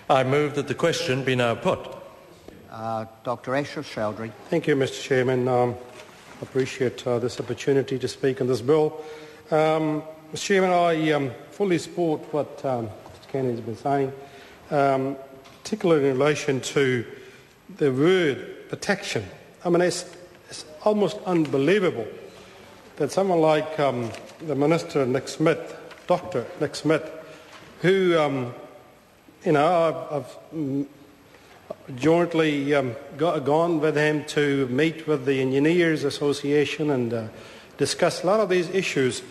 I move that the question be now put. Dr. Asher Chowdhury. Thank you, Mr. Chairman. I appreciate this opportunity to speak on this bill. Mr. Chairman, I fully support what Mr. Kenny has been saying, particularly in relation to the word protection. I mean, it's almost unbelievable that someone like the Minister Nick Smith, Dr. Nick Smith, who I've jointly gone with him to meet with the Engineers Association and discuss a lot of these issues,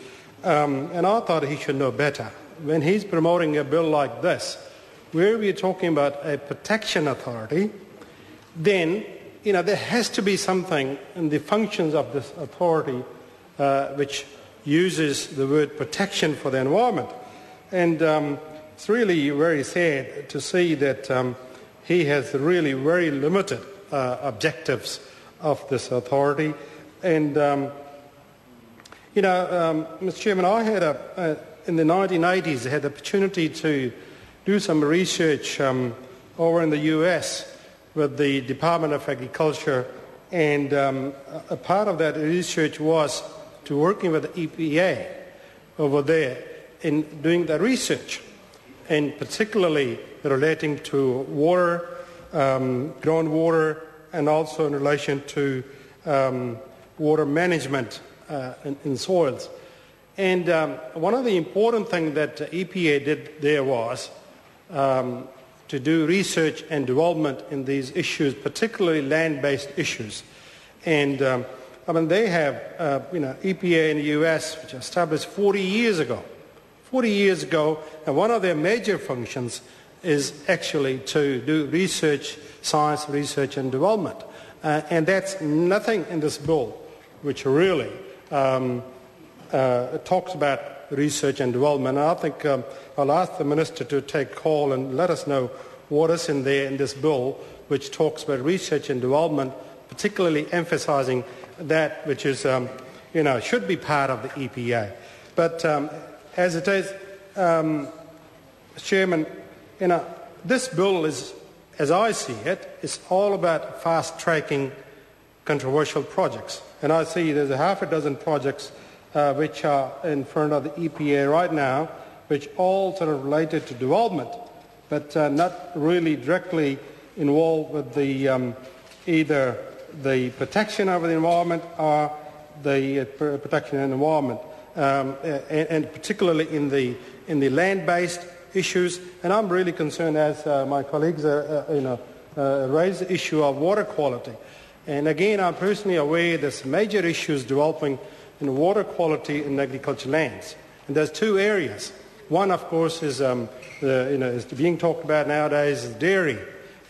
and I thought he should know better. When he's promoting a bill like this, where we're talking about a protection authority, then there has to be something in the functions of this authority which uses the word protection for the environment. And it's really very sad to see that he has really very limited objectives of this authority. And, Mr. Chairman, I had in the 1980s, I had the opportunity to do some research over in the US with the Department of Agriculture, and a part of that research was to working with the EPA over there in doing the research, and particularly relating to water, groundwater, and also in relation to water management in soils. And one of the important things that EPA did there was to do research and development in these issues, particularly land-based issues. And they have, EPA in the US, which was established 40 years ago, and one of their major functions is actually to do research, science research and development. And that's nothing in this bill which really talks about research and development. And I think I'll ask the Minister to take call and let us know what is in there in this bill which talks about research and development, particularly emphasising that which is, should be part of the EPA. But as it is, Chairman, this bill is, as I see it, is all about fast-tracking controversial projects. And I see there's a half a dozen projects which are in front of the EPA right now, which all sort of related to development, but not really directly involved with the either the protection of the environment or the protection of the environment, and particularly in the land-based issues. And I'm really concerned, as my colleagues raise the issue of water quality. And again, I'm personally aware there's major issues developing in water quality in agricultural lands. And there's two areas. One, of course, is is being talked about nowadays is dairy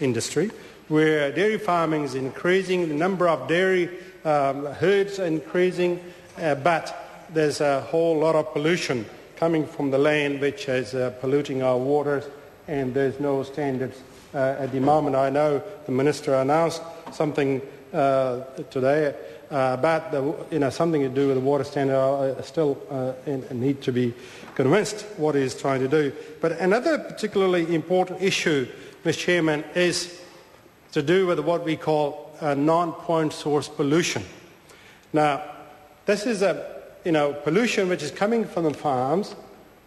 industry, where dairy farming is increasing, the number of dairy herds are increasing, but there's a whole lot of pollution coming from the land which is polluting our waters, and there's no standards at the moment. I know the Minister announced something today about something to do with the water standard. I still need to be convinced what he's trying to do. But another particularly important issue, Mr. Chairman, is to do with what we call non-point source pollution. Now, this is a pollution which is coming from the farms,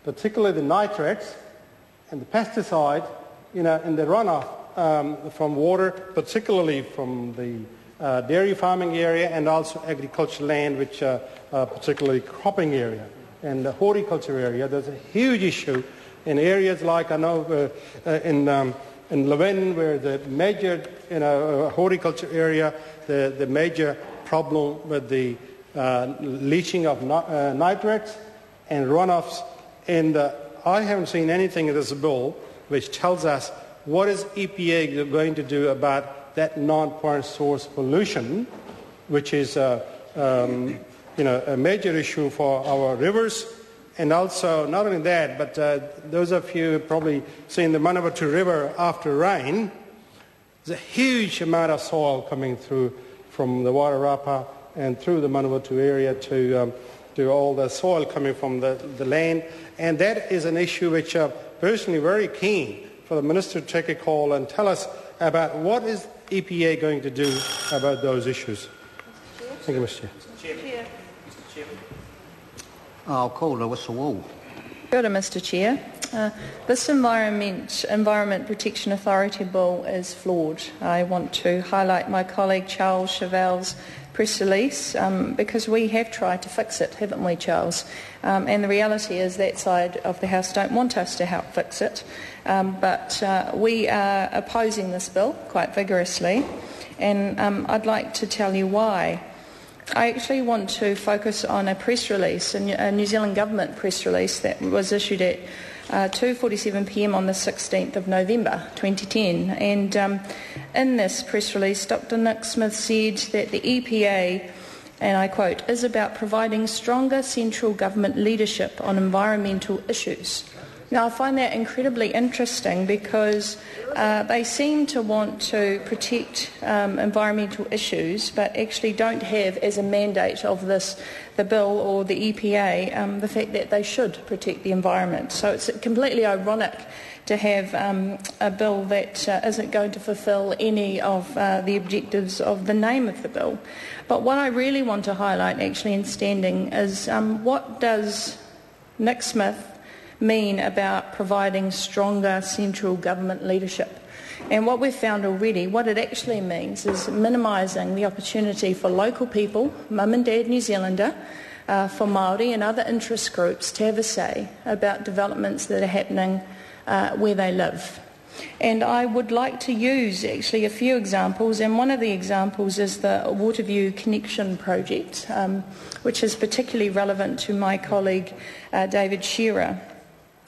particularly the nitrates and the pesticide, in the runoff from water, particularly from the dairy farming area and also agricultural land, which particularly cropping area and the horticulture area. There's a huge issue in areas like, I know, in Levin, where the major horticulture area, the major problem with the leaching of nitrates and runoffs. And I haven't seen anything in this bill which tells us what is EPA going to do about that non-point source pollution, which is a major issue for our rivers. And also, not only that, but those of you who probably seen the Manawatu River after rain, there's a huge amount of soil coming through from the Wairarapa and through the Manawatu area to all the soil coming from the land. And that is an issue which I'm personally very keen for the Minister to take a call and tell us about what is EPA going to do about those issues. Thank you, Mr. Chair. I'll call Lewis Wall. Kia ora, Mr. Chair. This Environment Protection Authority Bill is flawed. I want to highlight my colleague Charles Chauvel's press release because we have tried to fix it, haven't we, Charles? And the reality is that side of the House don't want us to help fix it. But we are opposing this bill quite vigorously, and I'd like to tell you why. I actually want to focus on a press release, a New Zealand Government press release that was issued at 2:47 p.m. on the 16th of November 2010. And in this press release, Dr. Nick Smith said that the EPA, and I quote, is about providing stronger central government leadership on environmental issues. Now, I find that incredibly interesting because they seem to want to protect environmental issues, but actually don't have as a mandate of the bill or the EPA, the fact that they should protect the environment. So it's completely ironic to have a bill that isn't going to fulfil any of the objectives of the name of the bill. But what I really want to highlight actually in standing is what does Nick Smith mean about providing stronger central government leadership. And what we've found already, what it actually means is minimising the opportunity for local people, mum and dad New Zealander, for Māori and other interest groups to have a say about developments that are happening where they live. And I would like to use actually a few examples, and one of the examples is the Waterview Connection Project, which is particularly relevant to my colleague David Shearer.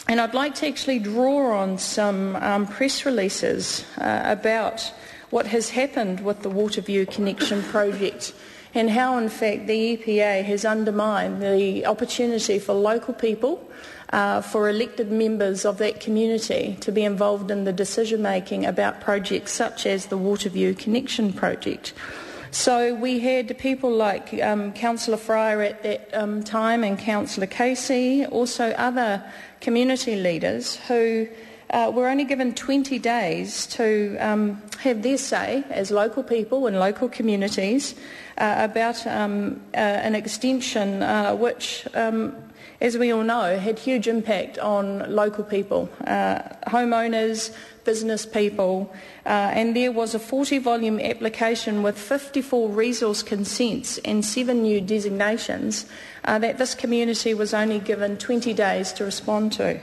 And I'd like to actually draw on some press releases about what has happened with the Waterview Connection Project and how, in fact, the EPA has undermined the opportunity for local people, for elected members of that community to be involved in the decision-making about projects such as the Waterview Connection Project. So we had people like Councillor Fryer at that time and Councillor Casey, also other community leaders who were only given 20 days to have their say as local people in local communities about an extension which, as we all know, had huge impact on local people, homeowners, business people, and there was a 40-volume application with 54 resource consents and 7 new designations that this community was only given 20 days to respond to.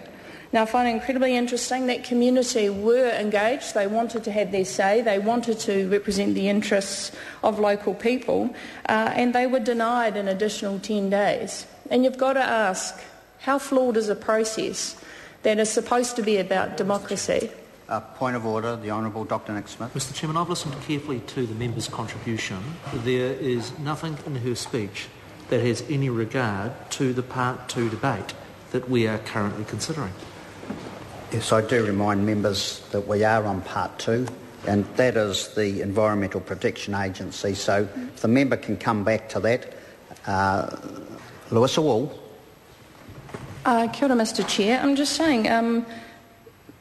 Now, I find it incredibly interesting that community were engaged, they wanted to have their say, they wanted to represent the interests of local people, and they were denied an additional 10 days. And you've got to ask, how flawed is a process that is supposed to be about democracy? Point of order, the Honourable Dr. Nick Smith. Mr. Chairman, I've listened carefully to the member's contribution. There is nothing in her speech that has any regard to the Part 2 debate that we are currently considering. Yes, I do remind members that we are on Part 2, and that is the Environmental Protection Agency. So if the member can come back to that. Lewis Wall. Kia ora, Mr. Chair. I'm just saying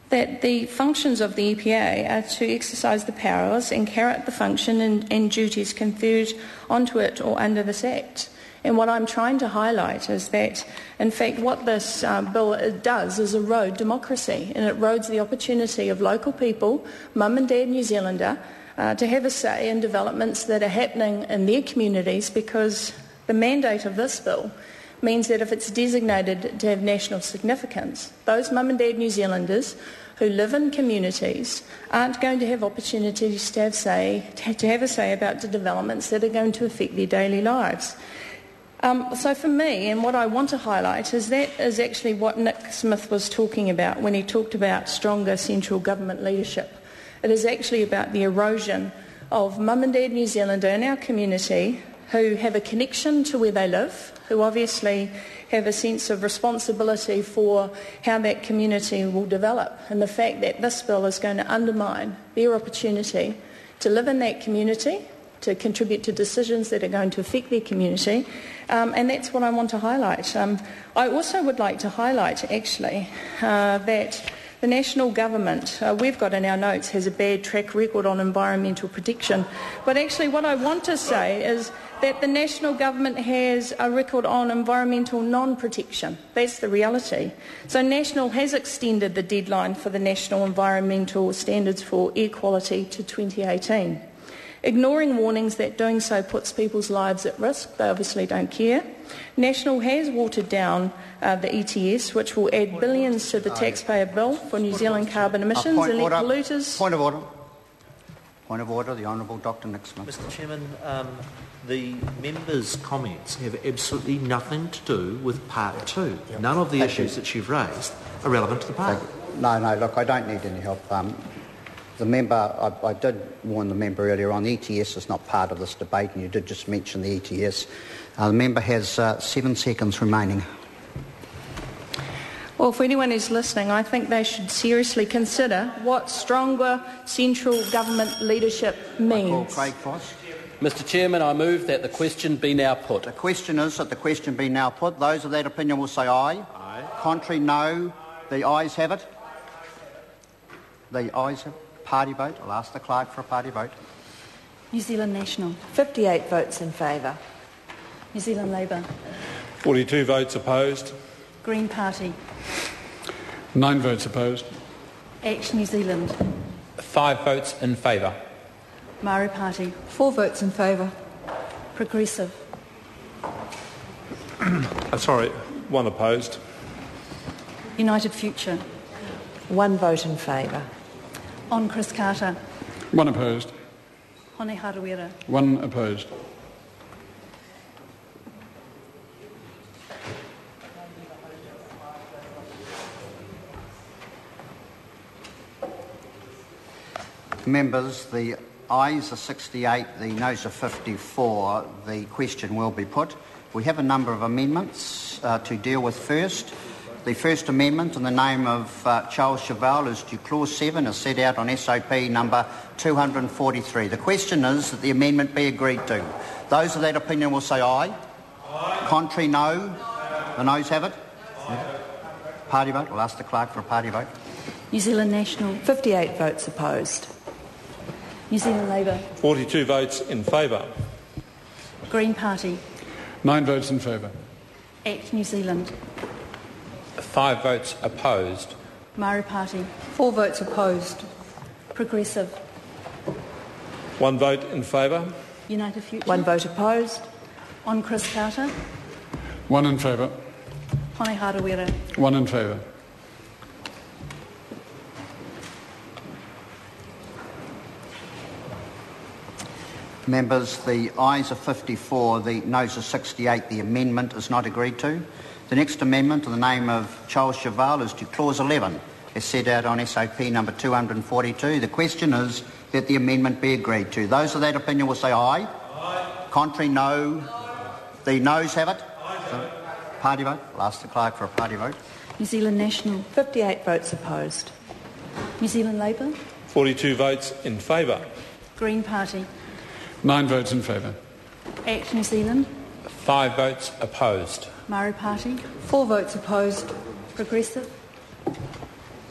that the functions of the EPA are to exercise the powers and carry out the function and duties conferred onto it or under this Act. And what I'm trying to highlight is that, in fact, what this bill does is erode democracy, and it erodes the opportunity of local people, mum and dad New Zealander, to have a say in developments that are happening in their communities, because the mandate of this bill means that if it's designated to have national significance, those mum and dad New Zealanders who live in communities aren't going to have opportunities to have a say about the developments that are going to affect their daily lives. So for me, and what I want to highlight is that is actually what Nick Smith was talking about when he talked about stronger central government leadership. It is actually about the erosion of mum and dad New Zealander in our community who have a connection to where they live, who obviously have a sense of responsibility for how that community will develop, and the fact that this bill is going to undermine their opportunity to live in that community, to contribute to decisions that are going to affect their community, and that's what I want to highlight. I also would like to highlight, actually, that the national government, we've got in our notes, has a bad track record on environmental protection. But actually what I want to say is that the national government has a record on environmental non-protection. That's the reality. So National has extended the deadline for the National Environmental Standards for Air Quality to 2018. Ignoring warnings that doing so puts people's lives at risk, they obviously don't care. National has watered down the ETS, which will add billions to the taxpayer bill for New Zealand carbon emissions and let polluters... Point of order. Point of order, the Honourable Dr Nick Smith. Mr Chairman, the members' comments have absolutely nothing to do with Part 2. None of the issues that you've raised are relevant to the part. No, look, I don't need any help. The member, I did warn the member earlier on, the ETS is not part of this debate, and you did just mention the ETS. The member has 7 seconds remaining. Well, for anyone who's listening, I think they should seriously consider what stronger central government leadership means. I call Craig Foss. Mr Chairman, I move that the question be now put. The question is that the question be now put. Those of that opinion will say aye. Aye. Contrary, no. The ayes have it. The ayes have it. Party vote. I'll ask the clerk for a party vote. New Zealand National. 58 votes in favour. New Zealand Labour. 42 votes opposed. Green Party. 9 votes opposed. Act New Zealand. 5 votes in favour. Maori Party. 4 votes in favour. Progressive. 1 opposed. United Future. 1 vote in favour. On Chris Carter. 1 opposed. Hone Harawira. 1 opposed. Members, the ayes are 68, the noes are 54. The question will be put. We have a number of amendments to deal with first. The first amendment in the name of Charles Chevelle is to Clause 7 as set out on SOP number 243. The question is that the amendment be agreed to. Those of that opinion will say aye. Aye. Contrary, no. The noes have it. Party vote. I'll ask the clerk for a party vote. New Zealand National. 58 votes opposed. New Zealand Labour. 42 votes in favour. Green Party. 9 votes in favour. Act New Zealand. 5 votes opposed. Maori Party. 4 votes opposed. Progressive. 1 vote in favour. United Future. 1 vote opposed. On Chris Carter. 1 in favour. Hone Harawira. 1 in favour. Members, the ayes are 54, the noes are 68. The amendment is not agreed to. The next amendment in the name of Charles Chevelle is to Clause 11, as set out on SOP number 242. The question is that the amendment be agreed to. Those of that opinion will say aye. Aye. Contrary, no. The noes have it. So, party vote. I'll ask the clerk for a party vote. New Zealand National. 58 votes opposed. New Zealand Labour. 42 votes in favour. Green Party. 9 votes in favour. Act New Zealand. 5 votes opposed. Maori Party. 4 votes opposed. Progressive.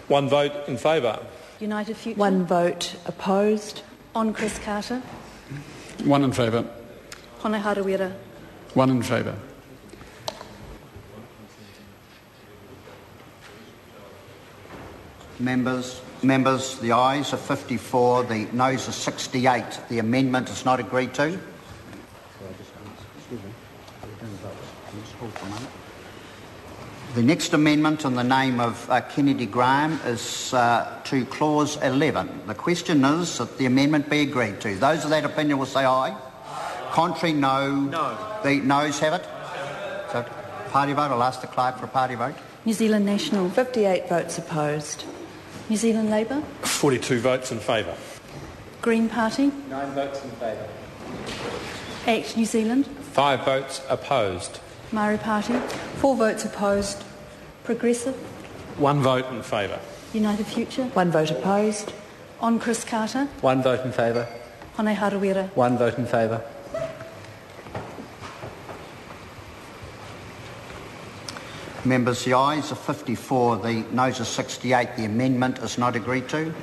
1 vote in favour. United Future. 1 vote opposed. On Chris Carter. 1 in favour. Hone Harawira. 1 in favour. Members, the ayes are 54, the noes are 68. The amendment is not agreed to. The next amendment in the name of Kennedy Graham is to Clause 11. The question is that the amendment be agreed to. Those of that opinion will say aye. Contrary, no. No. The noes have it. So, party vote. I'll ask the clerk for a party vote. New Zealand National. 58 votes opposed. New Zealand Labour. 42 votes in favour. Green Party. 9 votes in favour. Act New Zealand. 5 votes opposed. Maori Party. 4 votes opposed. Progressive. 1 vote in favour. United Future. 1 vote opposed. On Chris Carter. 1 vote in favour. Hone Harawira. 1 vote in favour. Members, the ayes are 54, the noes are 68. The amendment is not agreed to.